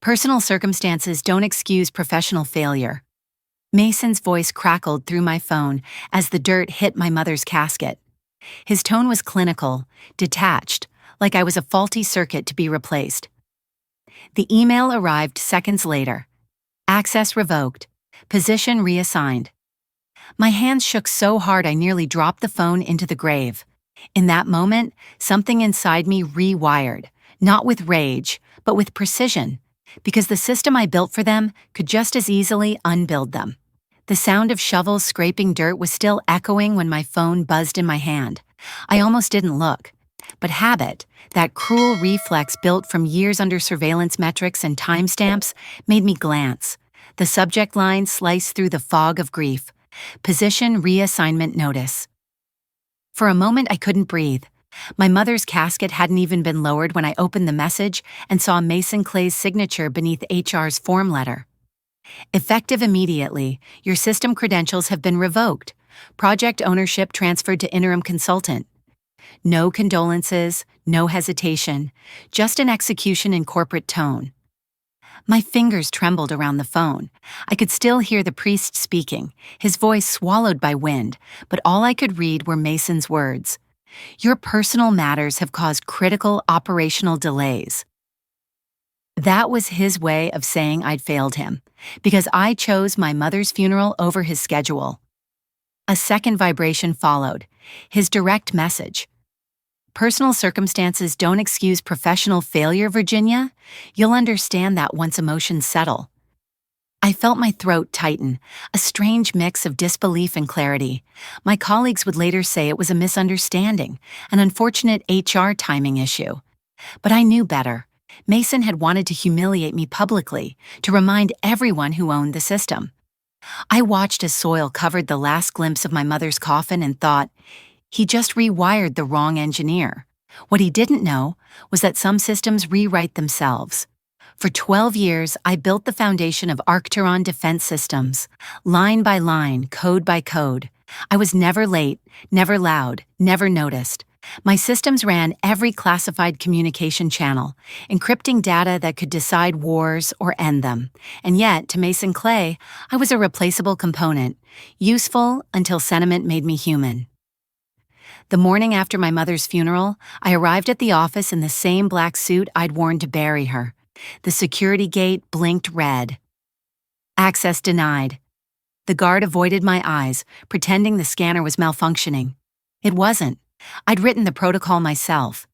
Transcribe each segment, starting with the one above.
Personal circumstances don't excuse professional failure. Mason's voice crackled through my phone as the dirt hit my mother's casket. His tone was clinical, detached, like I was a faulty circuit to be replaced. The email arrived seconds later. Access revoked. Position reassigned. My hands shook so hard I nearly dropped the phone into the grave. In that moment, something inside me rewired, not with rage, but with precision, because the system I built for them could just as easily unbuild them. The sound of shovels scraping dirt was still echoing when my phone buzzed in my hand. I almost didn't look. But habit, that cruel reflex built from years under surveillance metrics and timestamps, made me glance. The subject line sliced through the fog of grief. Position reassignment notice. For a moment, I couldn't breathe. My mother's casket hadn't even been lowered when I opened the message and saw Mason Clay's signature beneath HR's form letter. Effective immediately, your system credentials have been revoked. Project ownership transferred to interim consultant. No condolences, no hesitation, just an execution in corporate tone. My fingers trembled around the phone. I could still hear the priest speaking, his voice swallowed by wind, but all I could read were Mason's words. Your personal matters have caused critical operational delays. That was his way of saying I'd failed him, because I chose my mother's funeral over his schedule. A second vibration followed, his direct message. Personal circumstances don't excuse professional failure, Virginia. You'll understand that once emotions settle. I felt my throat tighten, a strange mix of disbelief and clarity. My colleagues would later say it was a misunderstanding, an unfortunate HR timing issue. But I knew better. Mason had wanted to humiliate me publicly, to remind everyone who owned the system. I watched as soil covered the last glimpse of my mother's coffin and thought, he just rewired the wrong engineer. What he didn't know was that some systems rewrite themselves. For 12 years, I built the foundation of Arcturon Defense systems, line by line, code by code. I was never late, never loud, never noticed. My systems ran every classified communication channel, encrypting data that could decide wars or end them. And yet, to Mason Clay, I was a replaceable component, useful until sentiment made me human. The morning after my mother's funeral, I arrived at the office in the same black suit I'd worn to bury her. The security gate blinked red. Access denied. The guard avoided my eyes, pretending the scanner was malfunctioning. It wasn't. I'd written the protocol myself.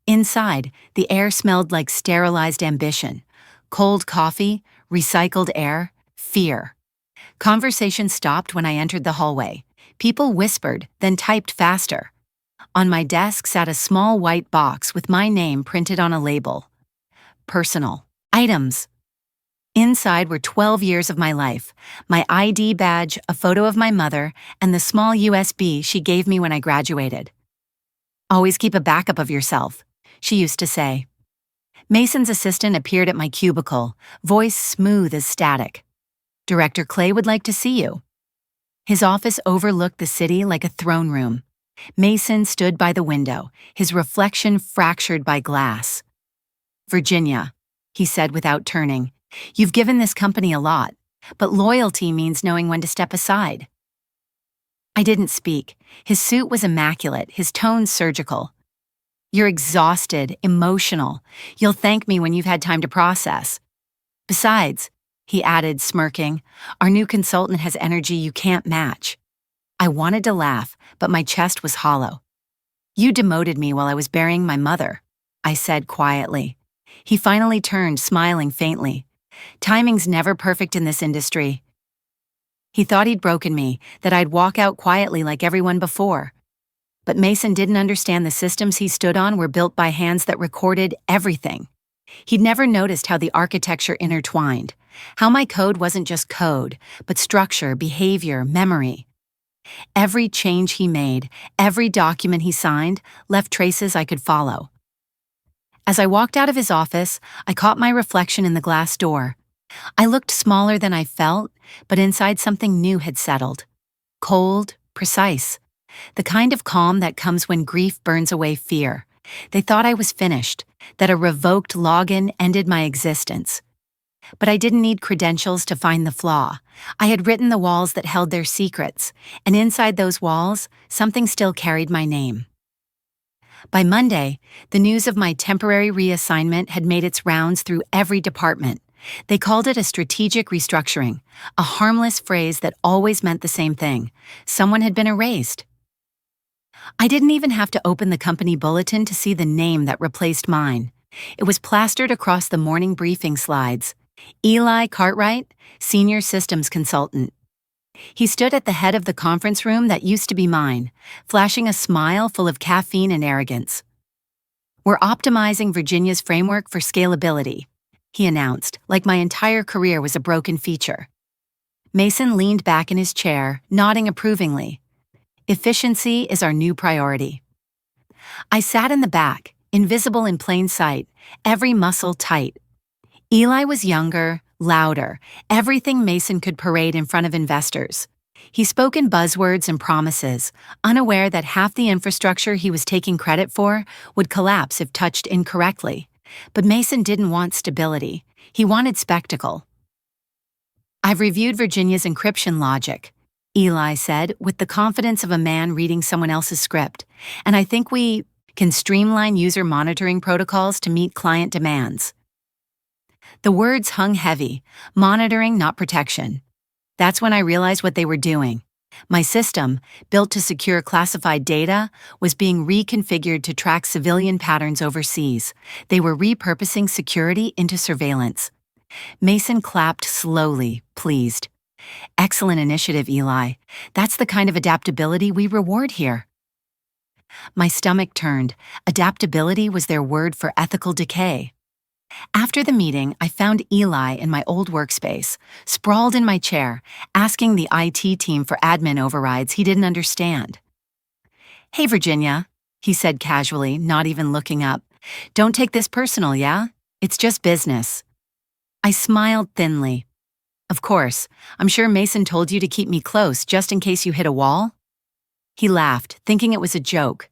Inside, the air smelled like sterilized ambition. Cold coffee, recycled air, fear. Conversation stopped when I entered the hallway. People whispered, then typed faster. On my desk sat a small white box with my name printed on a label. Personal. Items. Inside were 12 years of my life, my ID badge, a photo of my mother, and the small USB she gave me when I graduated. Always keep a backup of yourself, she used to say. Mason's assistant appeared at my cubicle, voice smooth as static. Director Clay would like to see you. His office overlooked the city like a throne room. Mason stood by the window, his reflection fractured by glass. Virginia, he said without turning, you've given this company a lot, but loyalty means knowing when to step aside. I didn't speak. His suit was immaculate, his tone surgical. You're exhausted, emotional. You'll thank me when you've had time to process. Besides, he added, smirking, our new consultant has energy you can't match. I wanted to laugh, but my chest was hollow. You demoted me while I was burying my mother, I said quietly. He finally turned, smiling faintly. Timing's never perfect in this industry. He thought he'd broken me, that I'd walk out quietly like everyone before. But Mason didn't understand the systems he stood on were built by hands that recorded everything. He'd never noticed how the architecture intertwined, how my code wasn't just code, but structure, behavior, memory. Every change he made, every document he signed, left traces I could follow. As I walked out of his office, I caught my reflection in the glass door. I looked smaller than I felt, but inside something new had settled. Cold, precise. The kind of calm that comes when grief burns away fear. They thought I was finished, that a revoked login ended my existence. But I didn't need credentials to find the flaw. I had written the walls that held their secrets, and inside those walls, something still carried my name. By Monday, the news of my temporary reassignment had made its rounds through every department. They called it a strategic restructuring, a harmless phrase that always meant the same thing: someone had been erased. I didn't even have to open the company bulletin to see the name that replaced mine. It was plastered across the morning briefing slides. Eli Cartwright, Senior Systems Consultant. He stood at the head of the conference room that used to be mine, flashing a smile full of caffeine and arrogance. "We're optimizing Virginia's framework for scalability," he announced, like my entire career was a broken feature. Mason leaned back in his chair, nodding approvingly. "Efficiency is our new priority." I sat in the back, invisible in plain sight, every muscle tight. Eli was younger, louder, everything Mason could parade in front of investors. He spoke in buzzwords and promises, unaware that half the infrastructure he was taking credit for would collapse if touched incorrectly. But Mason didn't want stability. He wanted spectacle. "I've reviewed Virginia's encryption logic," Eli said, with the confidence of a man reading someone else's script, "and I think we can streamline user monitoring protocols to meet client demands." The words hung heavy: monitoring, not protection. That's when I realized what they were doing. My system, built to secure classified data, was being reconfigured to track civilian patterns overseas. They were repurposing security into surveillance. Mason clapped slowly, pleased. "Excellent initiative, Eli. That's the kind of adaptability we reward here." My stomach turned. Adaptability was their word for ethical decay. After the meeting, I found Eli in my old workspace, sprawled in my chair, asking the IT team for admin overrides he didn't understand. "Hey, Virginia," he said casually, not even looking up. "Don't take this personal, yeah? It's just business." I smiled thinly. "Of course, I'm sure Mason told you to keep me close just in case you hit a wall?" He laughed, thinking it was a joke.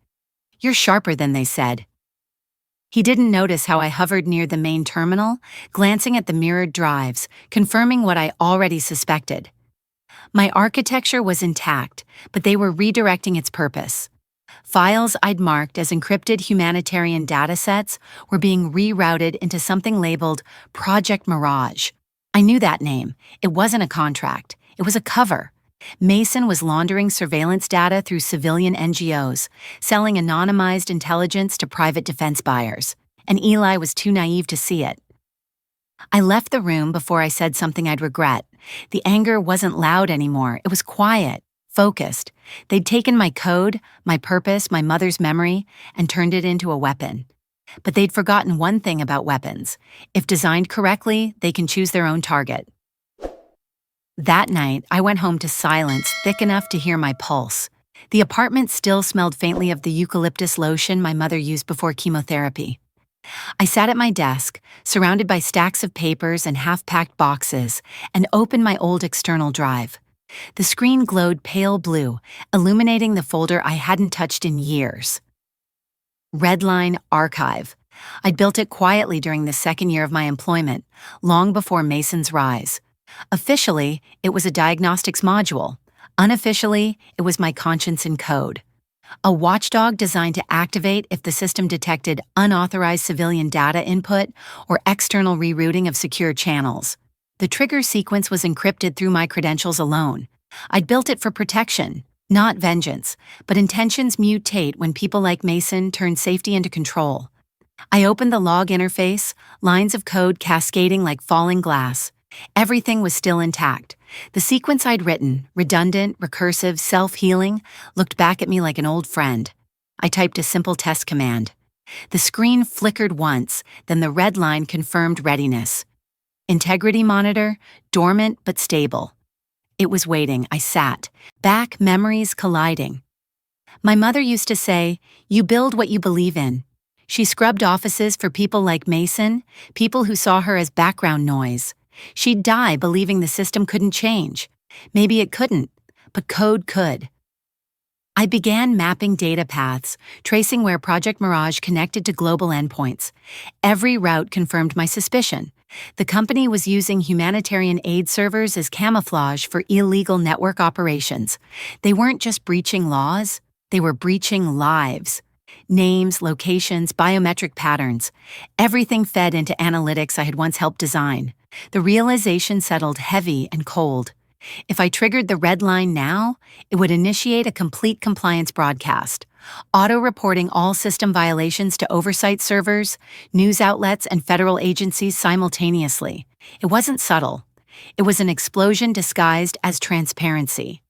"You're sharper than they said." He didn't notice how I hovered near the main terminal, glancing at the mirrored drives, confirming what I already suspected. My architecture was intact, but they were redirecting its purpose. Files I'd marked as encrypted humanitarian datasets were being rerouted into something labeled Project Mirage. I knew that name. It wasn't a contract. It was a cover. Mason was laundering surveillance data through civilian NGOs, selling anonymized intelligence to private defense buyers, and Eli was too naive to see it. I left the room before I said something I'd regret. The anger wasn't loud anymore. It was quiet, focused. They'd taken my code, my purpose, my mother's memory, and turned it into a weapon. But they'd forgotten one thing about weapons. If designed correctly, they can choose their own target. That night, I went home to silence thick enough to hear my pulse. The apartment still smelled faintly of the eucalyptus lotion my mother used before chemotherapy. I sat at my desk, surrounded by stacks of papers and half-packed boxes, and opened my old external drive. The screen glowed pale blue, illuminating the folder I hadn't touched in years. Redline Archive. I'd built it quietly during the second year of my employment, long before Mason's rise. Officially, it was a diagnostics module. Unofficially, it was my conscience in code. A watchdog designed to activate if the system detected unauthorized civilian data input or external rerouting of secure channels. The trigger sequence was encrypted through my credentials alone. I'd built it for protection, not vengeance, but intentions mutate when people like Mason turn safety into control. I opened the log interface, lines of code cascading like falling glass. Everything was still intact. The sequence I'd written, redundant, recursive, self-healing, looked back at me like an old friend. I typed a simple test command. The screen flickered once, then the red line confirmed readiness. Integrity monitor, dormant but stable. It was waiting. I sat. Back memories colliding. My mother used to say, "You build what you believe in." She scrubbed offices for people like Mason, people who saw her as background noise. She'd die believing the system couldn't change. Maybe it couldn't, but code could. I began mapping data paths, tracing where Project Mirage connected to global endpoints. Every route confirmed my suspicion. The company was using humanitarian aid servers as camouflage for illegal network operations. They weren't just breaching laws, they were breaching lives. Names, locations, biometric patterns. Everything fed into analytics I had once helped design. The realization settled heavy and cold. If I triggered the red line now, it would initiate a complete compliance broadcast, auto-reporting all system violations to oversight servers, news outlets, and federal agencies simultaneously. It wasn't subtle. It was an explosion disguised as transparency.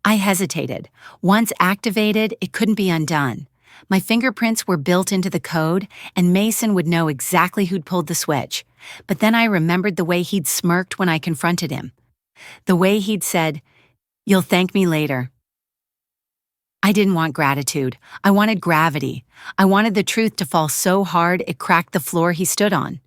I hesitated. Once activated, it couldn't be undone. My fingerprints were built into the code, and Mason would know exactly who'd pulled the switch. But then I remembered the way he'd smirked when I confronted him. The way he'd said, "You'll thank me later." I didn't want gratitude. I wanted gravity. I wanted the truth to fall so hard it cracked the floor he stood on.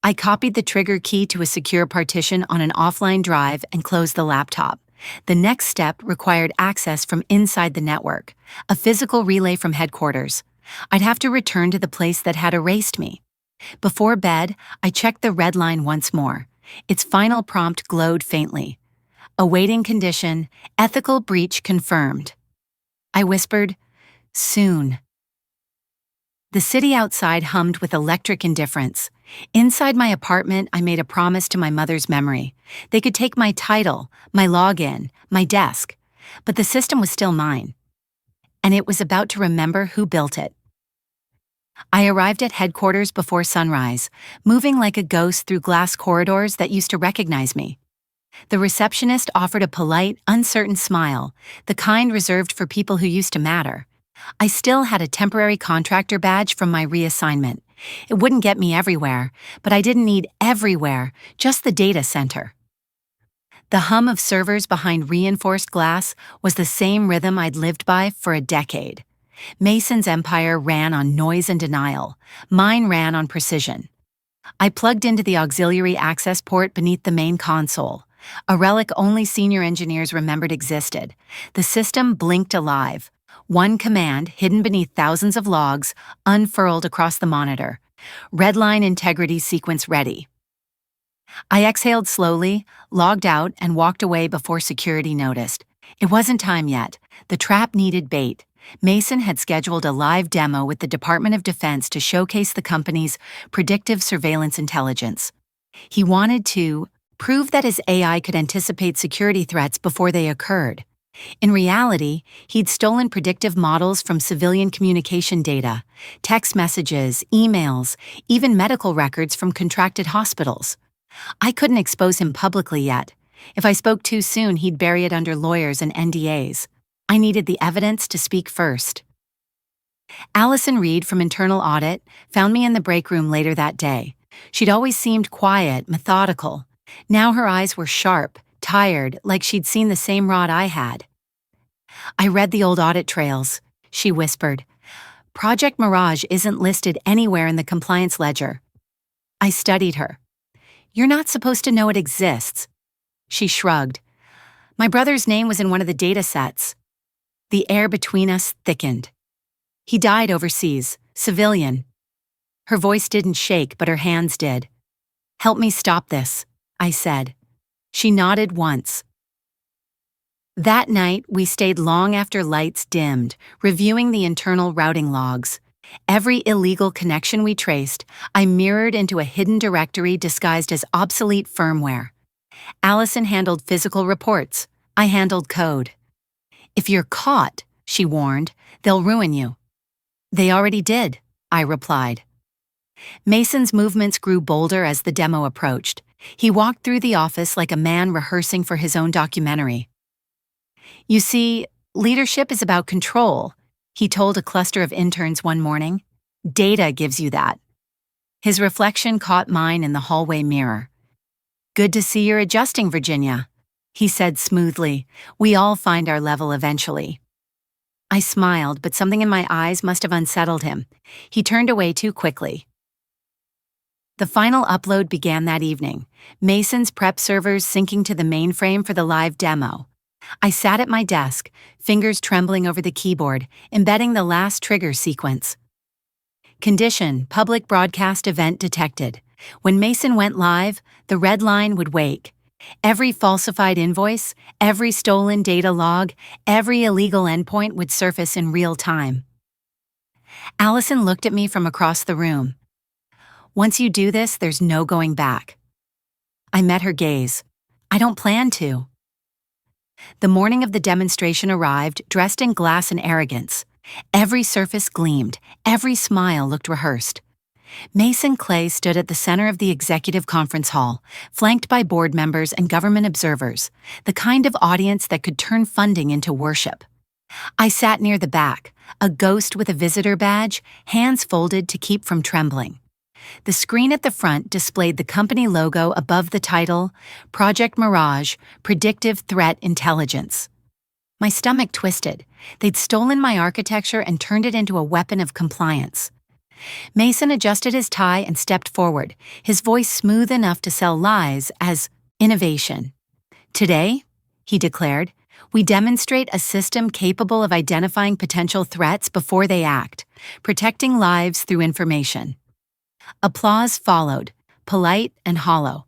I copied the trigger key to a secure partition on an offline drive and closed the laptop. The next step required access from inside the network, a physical relay from headquarters. I'd have to return to the place that had erased me. Before bed, I checked the red line once more. Its final prompt glowed faintly. Awaiting condition, ethical breach confirmed. I whispered, "Soon." The city outside hummed with electric indifference. Inside my apartment, I made a promise to my mother's memory. They could take my title, my login, my desk, but the system was still mine. And it was about to remember who built it. I arrived at headquarters before sunrise, moving like a ghost through glass corridors that used to recognize me. The receptionist offered a polite, uncertain smile, the kind reserved for people who used to matter. I still had a temporary contractor badge from my reassignment. It wouldn't get me everywhere, but I didn't need everywhere, just the data center. The hum of servers behind reinforced glass was the same rhythm I'd lived by for a decade. Mason's empire ran on noise and denial. Mine ran on precision. I plugged into the auxiliary access port beneath the main console, a relic only senior engineers remembered existed. The system blinked alive. One command, hidden beneath thousands of logs, unfurled across the monitor. Redline integrity sequence ready. I exhaled slowly, logged out, and walked away before security noticed. It wasn't time yet. The trap needed bait. Mason had scheduled a live demo with the Department of Defense to showcase the company's predictive surveillance intelligence. He wanted to prove that his AI could anticipate security threats before they occurred. In reality, he'd stolen predictive models from civilian communication data, text messages, emails, even medical records from contracted hospitals. I couldn't expose him publicly yet. If I spoke too soon, he'd bury it under lawyers and NDAs. I needed the evidence to speak first. Allison Reed from Internal Audit found me in the break room later that day. She'd always seemed quiet, methodical. Now her eyes were sharp, tired, like she'd seen the same rot I had. "I read the old audit trails," she whispered. "Project Mirage isn't listed anywhere in the compliance ledger." I studied her. "You're not supposed to know it exists." She shrugged. "My brother's name was in one of the data sets." The air between us thickened. "He died overseas, civilian." Her voice didn't shake, but her hands did. "Help me stop this," I said. She nodded once. That night, we stayed long after lights dimmed, reviewing the internal routing logs. Every illegal connection we traced, I mirrored into a hidden directory disguised as obsolete firmware. Allison handled physical reports. I handled code. "If you're caught," she warned, "they'll ruin you." "They already did," I replied. Mason's movements grew bolder as the demo approached. He walked through the office like a man rehearsing for his own documentary. "You see, leadership is about control," he told a cluster of interns one morning. "Data gives you that." His reflection caught mine in the hallway mirror. "Good to see you're adjusting, Virginia," he said smoothly. "We all find our level eventually." I smiled, but something in my eyes must have unsettled him. He turned away too quickly. The final upload began that evening, Mason's prep servers syncing to the mainframe for the live demo. I sat at my desk, fingers trembling over the keyboard, embedding the last trigger sequence. Condition: public broadcast event detected. When Mason went live, the red line would wake. Every falsified invoice, every stolen data log, every illegal endpoint would surface in real time. Allison looked at me from across the room. Once you do this, there's no going back. I met her gaze. I don't plan to. The morning of the demonstration arrived, dressed in glass and arrogance. Every surface gleamed, every smile looked rehearsed. Mason Clay stood at the center of the executive conference hall, flanked by board members and government observers, the kind of audience that could turn funding into worship. I sat near the back, a ghost with a visitor badge, hands folded to keep from trembling. The screen at the front displayed the company logo above the title, Project Mirage, Predictive Threat Intelligence. My stomach twisted. They'd stolen my architecture and turned it into a weapon of compliance. Mason adjusted his tie and stepped forward, his voice smooth enough to sell lies as innovation. Today, he declared, we demonstrate a system capable of identifying potential threats before they act, protecting lives through information. Applause followed, polite and hollow.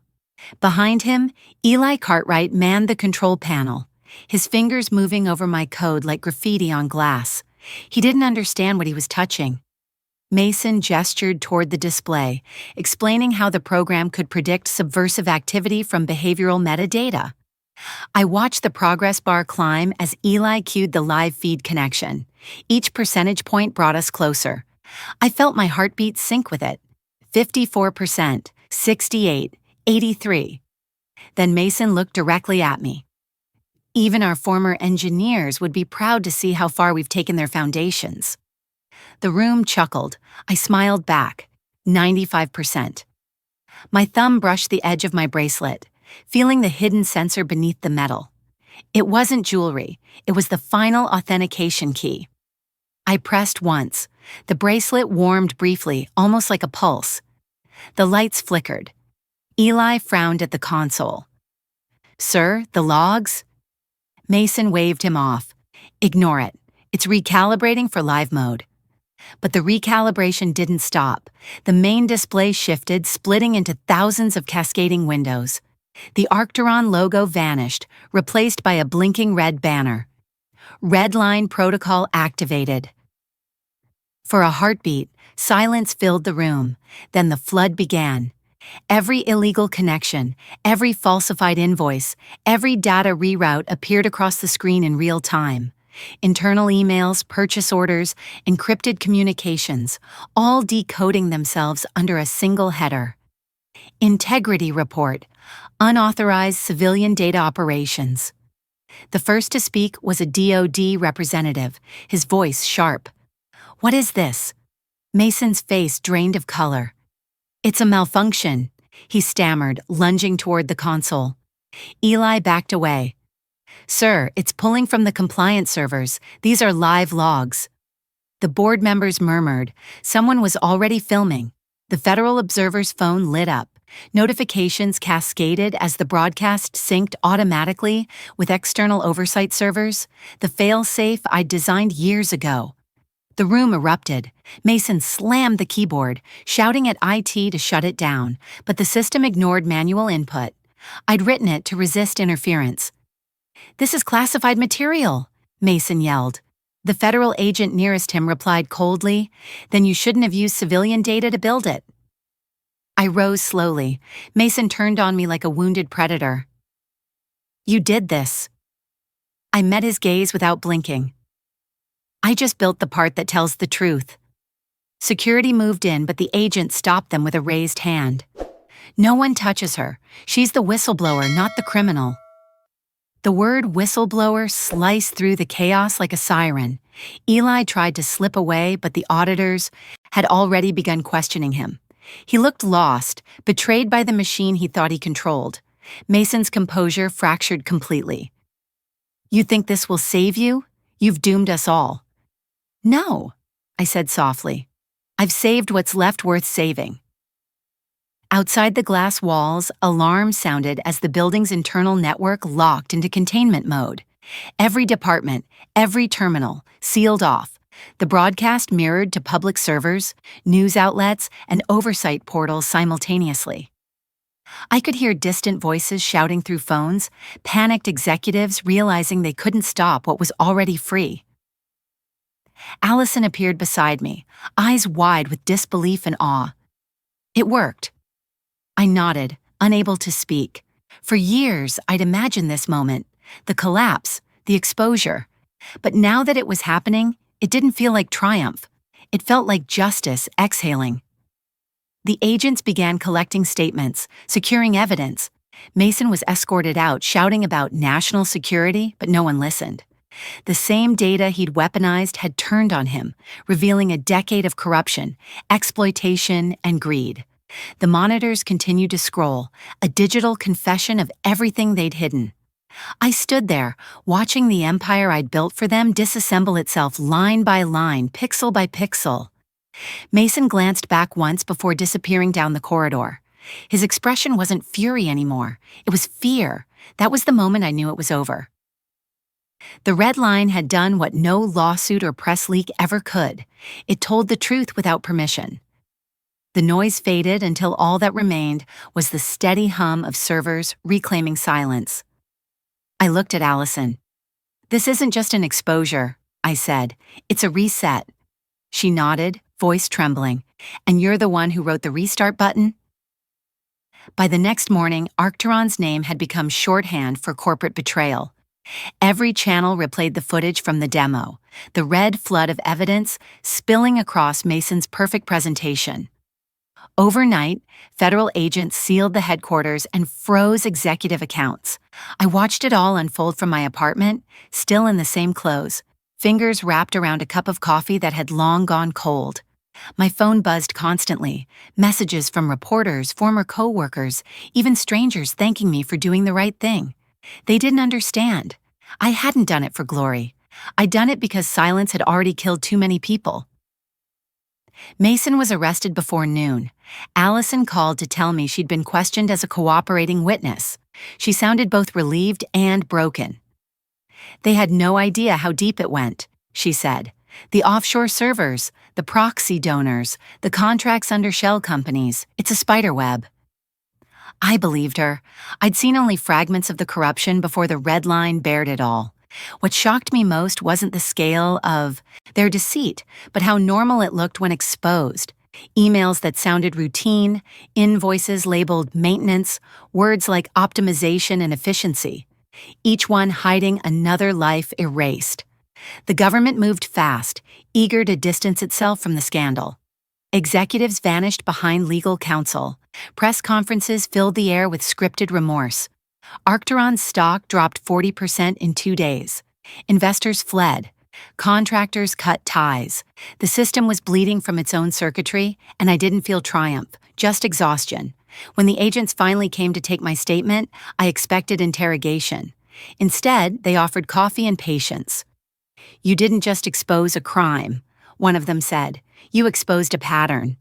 Behind him, Eli Cartwright manned the control panel, his fingers moving over my code like graffiti on glass. He didn't understand what he was touching. Mason gestured toward the display, explaining how the program could predict subversive activity from behavioral metadata. I watched the progress bar climb as Eli cued the live feed connection. Each percentage point brought us closer. I felt my heartbeat sync with it. 54%, 68, 83. Then Mason looked directly at me. Even our former engineers would be proud to see how far we've taken their foundations. The room chuckled. I smiled back. 95%. My thumb brushed the edge of my bracelet, feeling the hidden sensor beneath the metal. It wasn't jewelry. It was the final authentication key. I pressed once. The bracelet warmed briefly, almost like a pulse. The lights flickered. Eli frowned at the console. Sir, the logs? Mason waved him off. Ignore it. It's recalibrating for live mode. But the recalibration didn't stop. The main display shifted, splitting into thousands of cascading windows. The Arcturon logo vanished, replaced by a blinking red banner. Red line protocol activated. For a heartbeat, silence filled the room. Then the flood began. Every illegal connection, every falsified invoice, every data reroute appeared across the screen in real time. Internal emails, purchase orders, encrypted communications, all decoding themselves under a single header. Integrity Report, Unauthorized Civilian Data Operations. The first to speak was a DoD representative, his voice sharp. What is this? Mason's face drained of color. It's a malfunction, he stammered, lunging toward the console. Eli backed away. Sir, it's pulling from the compliance servers. These are live logs. The board members murmured. Someone was already filming. The Federal Observer's phone lit up. Notifications cascaded as the broadcast synced automatically with external oversight servers, the fail-safe I'd designed years ago. The room erupted. Mason slammed the keyboard, shouting at IT to shut it down, but the system ignored manual input. I'd written it to resist interference. This is classified material, Mason yelled. The federal agent nearest him replied coldly, then you shouldn't have used civilian data to build it. I rose slowly. Mason turned on me like a wounded predator. You did this. I met his gaze without blinking. I just built the part that tells the truth. Security moved in, but the agent stopped them with a raised hand. No one touches her. She's the whistleblower, not the criminal. The word whistleblower sliced through the chaos like a siren. Eli tried to slip away, but the auditors had already begun questioning him. He looked lost, betrayed by the machine he thought he controlled. Mason's composure fractured completely. You think this will save you? You've doomed us all. No, I said softly. I've saved what's left worth saving. Outside the glass walls, alarms sounded as the building's internal network locked into containment mode. Every department, every terminal, sealed off. The broadcast mirrored to public servers, news outlets, and oversight portals simultaneously. I could hear distant voices shouting through phones, panicked executives realizing they couldn't stop what was already free. Allison appeared beside me, eyes wide with disbelief and awe. It worked. I nodded, unable to speak. For years, I'd imagined this moment, the collapse, the exposure. But now that it was happening, it didn't feel like triumph. It felt like justice exhaling. The agents began collecting statements, securing evidence. Mason was escorted out, shouting about national security, but no one listened. The same data he'd weaponized had turned on him, revealing a decade of corruption, exploitation, and greed. The monitors continued to scroll, a digital confession of everything they'd hidden. I stood there, watching the empire I'd built for them disassemble itself line by line, pixel by pixel. Mason glanced back once before disappearing down the corridor. His expression wasn't fury anymore. It was fear. That was the moment I knew it was over. The red line had done what no lawsuit or press leak ever could. It told the truth without permission. The noise faded until all that remained was the steady hum of servers reclaiming silence. I looked at Allison. "This isn't just an exposure," I said. "It's a reset." She nodded, voice trembling. "And you're the one who wrote the restart button?" By the next morning, Arcturon's name had become shorthand for corporate betrayal. Every channel replayed the footage from the demo, the red flood of evidence spilling across Mason's perfect presentation. Overnight, federal agents sealed the headquarters and froze executive accounts. I watched it all unfold from my apartment, still in the same clothes, fingers wrapped around a cup of coffee that had long gone cold. My phone buzzed constantly, messages from reporters, former co-workers, even strangers thanking me for doing the right thing. They didn't understand. I hadn't done it for glory. I'd done it because silence had already killed too many people. Mason was arrested before noon. Allison called to tell me she'd been questioned as a cooperating witness. She sounded both relieved and broken. "They had no idea how deep it went," she said. "The offshore servers, the proxy donors, the contracts under shell companies. It's a spider web." I believed her. I'd seen only fragments of the corruption before the red line bared it all. What shocked me most wasn't the scale of their deceit, but how normal it looked when exposed. Emails that sounded routine, invoices labeled maintenance, words like optimization and efficiency. Each one hiding another life erased. The government moved fast, eager to distance itself from the scandal. Executives vanished behind legal counsel. Press conferences filled the air with scripted remorse. Arcturon's stock dropped 40% in 2 days. Investors fled. Contractors cut ties. The system was bleeding from its own circuitry, and I didn't feel triumph, just exhaustion. When the agents finally came to take my statement, I expected interrogation. Instead, they offered coffee and patience. "You didn't just expose a crime," one of them said. "You exposed a pattern."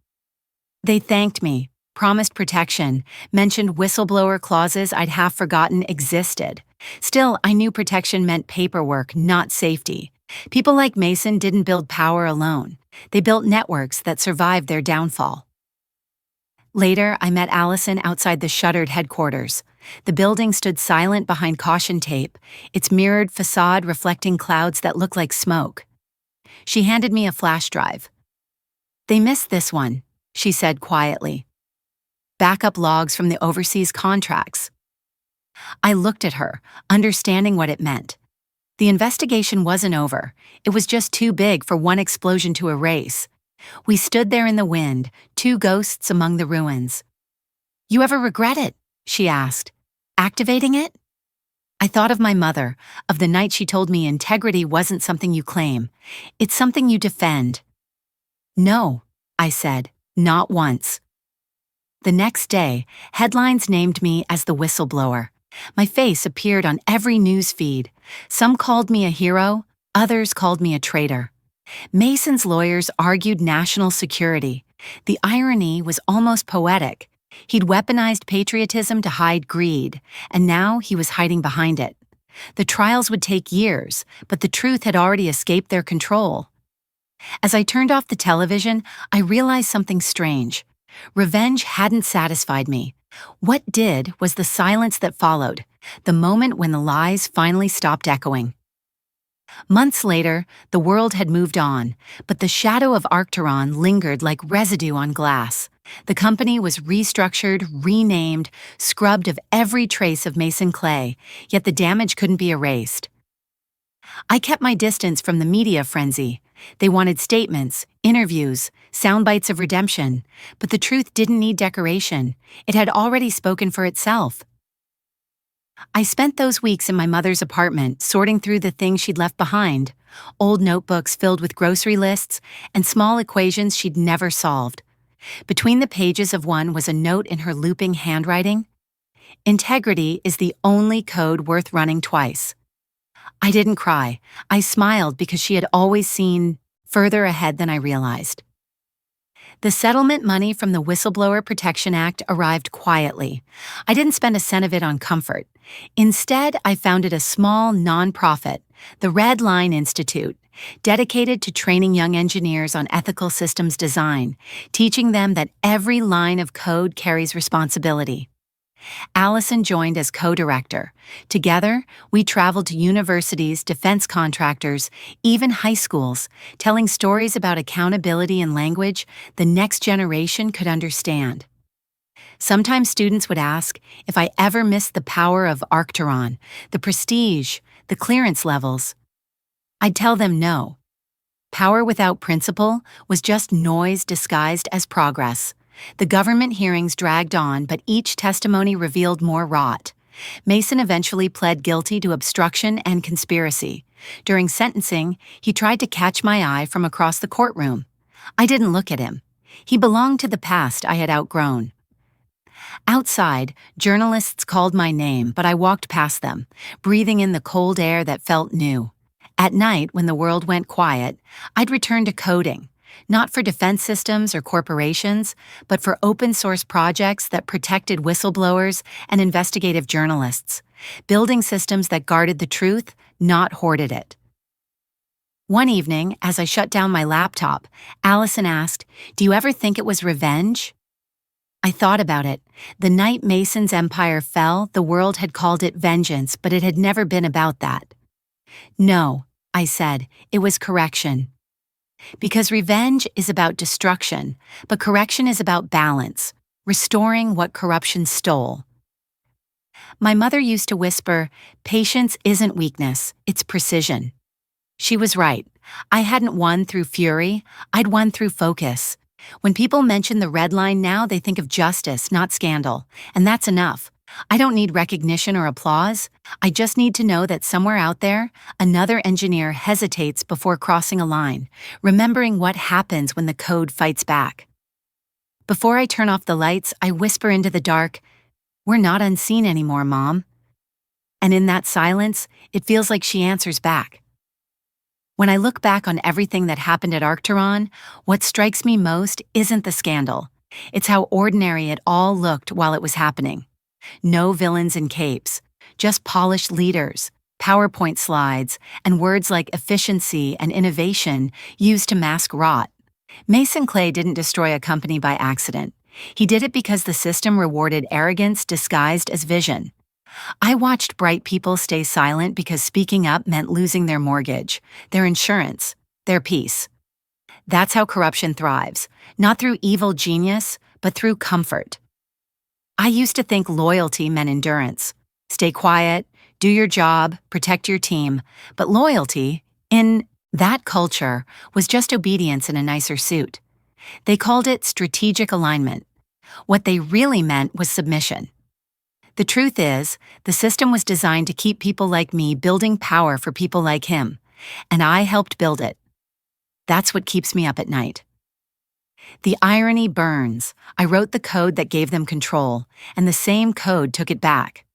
They thanked me, promised protection, mentioned whistleblower clauses I'd half forgotten existed. Still, I knew protection meant paperwork, not safety. People like Mason didn't build power alone. They built networks that survived their downfall. Later, I met Allison outside the shuttered headquarters. The building stood silent behind caution tape, its mirrored facade reflecting clouds that looked like smoke. She handed me a flash drive. "They missed this one," she said quietly. "Backup logs from the overseas contracts." I looked at her, understanding what it meant. The investigation wasn't over. It was just too big for one explosion to erase. We stood there in the wind, two ghosts among the ruins. "You ever regret it?" she asked. "Activating it?" I thought of my mother, of the night she told me integrity wasn't something you claim. It's something you defend. "No," I said, "not once." The next day, headlines named me as the whistleblower. My face appeared on every news feed. Some called me a hero, others called me a traitor. Mason's lawyers argued national security. The irony was almost poetic. He'd weaponized patriotism to hide greed, and now he was hiding behind it. The trials would take years, but the truth had already escaped their control. As I turned off the television, I realized something strange. Revenge hadn't satisfied me. What did was the silence that followed, the moment when the lies finally stopped echoing. Months later, the world had moved on, but the shadow of Arcturon lingered like residue on glass. The company was restructured, renamed, scrubbed of every trace of Mason Clay, yet the damage couldn't be erased. I kept my distance from the media frenzy. They wanted statements, interviews, sound bites of redemption, but the truth didn't need decoration. It had already spoken for itself. I spent those weeks in my mother's apartment sorting through the things she'd left behind, old notebooks filled with grocery lists and small equations she'd never solved. Between the pages of one was a note in her looping handwriting. Integrity is the only code worth running twice. I didn't cry. I smiled because she had always seen further ahead than I realized. The settlement money from the Whistleblower Protection Act arrived quietly. I didn't spend a cent of it on comfort. Instead, I founded a small nonprofit, the Red Line Institute, dedicated to training young engineers on ethical systems design, teaching them that every line of code carries responsibility. Allison joined as co-director. Together, we traveled to universities, defense contractors, even high schools, telling stories about accountability in language the next generation could understand. Sometimes students would ask if I ever missed the power of Arcturon, the prestige, the clearance levels. I'd tell them no. Power without principle was just noise disguised as progress. The government hearings dragged on, but each testimony revealed more rot. Mason eventually pled guilty to obstruction and conspiracy. During sentencing, he tried to catch my eye from across the courtroom. I didn't look at him. He belonged to the past I had outgrown. Outside, journalists called my name, but I walked past them, breathing in the cold air that felt new. At night, when the world went quiet, I'd return to coding. Not for defense systems or corporations, but for open-source projects that protected whistleblowers and investigative journalists, building systems that guarded the truth, not hoarded it. One evening, as I shut down my laptop, Allison asked, "Do you ever think it was revenge?" I thought about it. The night Mason's empire fell, the world had called it vengeance, but it had never been about that. "No," I said, "it was correction." Because revenge is about destruction, but correction is about balance, restoring what corruption stole. My mother used to whisper, "Patience isn't weakness, it's precision." She was right. I hadn't won through fury, I'd won through focus. When people mention the red line now, they think of justice, not scandal, and that's enough. I don't need recognition or applause. I just need to know that somewhere out there, another engineer hesitates before crossing a line, remembering what happens when the code fights back. Before I turn off the lights, I whisper into the dark, "We're not unseen anymore, Mom." And in that silence, it feels like she answers back. When I look back on everything that happened at Arcturon, what strikes me most isn't the scandal. It's how ordinary it all looked while it was happening. No villains in capes, just polished leaders, PowerPoint slides, and words like efficiency and innovation used to mask rot. Mason Clay didn't destroy a company by accident. He did it because the system rewarded arrogance disguised as vision. I watched bright people stay silent because speaking up meant losing their mortgage, their insurance, their peace. That's how corruption thrives, not through evil genius, but through comfort. I used to think loyalty meant endurance. Stay quiet, do your job, protect your team. But loyalty, in that culture, was just obedience in a nicer suit. They called it strategic alignment. What they really meant was submission. The truth is, the system was designed to keep people like me building power for people like him, and I helped build it. That's what keeps me up at night. The irony burns. I wrote the code that gave them control, and the same code took it back.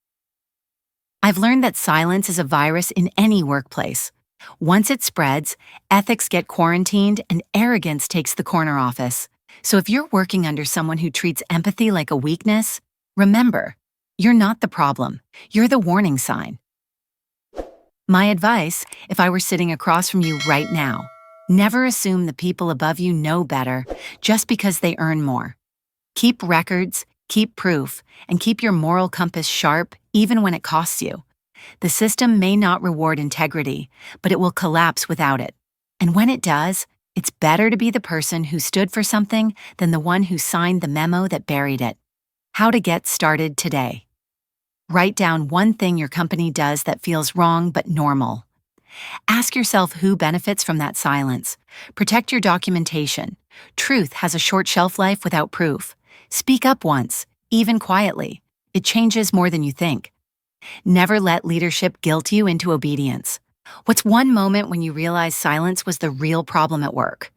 I've learned that silence is a virus in any workplace. Once it spreads, ethics get quarantined and arrogance takes the corner office. So if you're working under someone who treats empathy like a weakness, remember, you're not the problem. You're the warning sign. My advice, if I were sitting across from you right now, Never assume the people above you know better just because they earn more. Keep records, keep proof, and keep your moral compass sharp even when it costs you. The system may not reward integrity, but it will collapse without it. And when it does, it's better to be the person who stood for something than the one who signed the memo that buried it. How to get started today. Write down one thing your company does that feels wrong but normal. Ask yourself who benefits from that silence. Protect your documentation. Truth has a short shelf life without proof. Speak up once, even quietly. It changes more than you think. Never let leadership guilt you into obedience. What's one moment when you realize silence was the real problem at work?